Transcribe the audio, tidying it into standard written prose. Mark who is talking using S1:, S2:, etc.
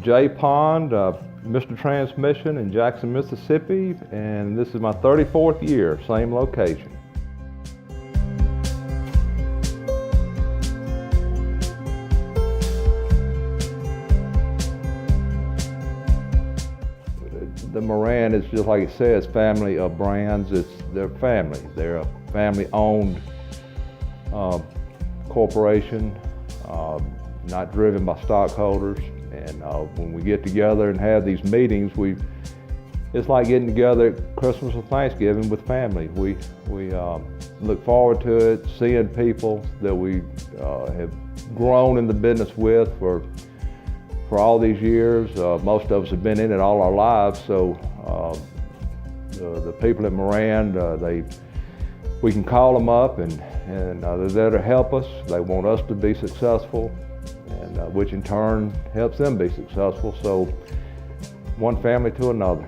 S1: J Pond, Mr. Transmission in Jackson, Mississippi, and this is my 34th year, same location. The Moran is just like it says, family of brands. They're family. They're a family-owned corporation, not driven by stockholders. And when we get together and have these meetings, it's like getting together at Christmas or Thanksgiving with family. We look forward to it, seeing people that we have grown in the business with for all these years. Most of us have been in it all our lives, so the people at Moran, we can call them up and they're there to help us. They want us to be successful, and which in turn helps them be successful. So one family to another.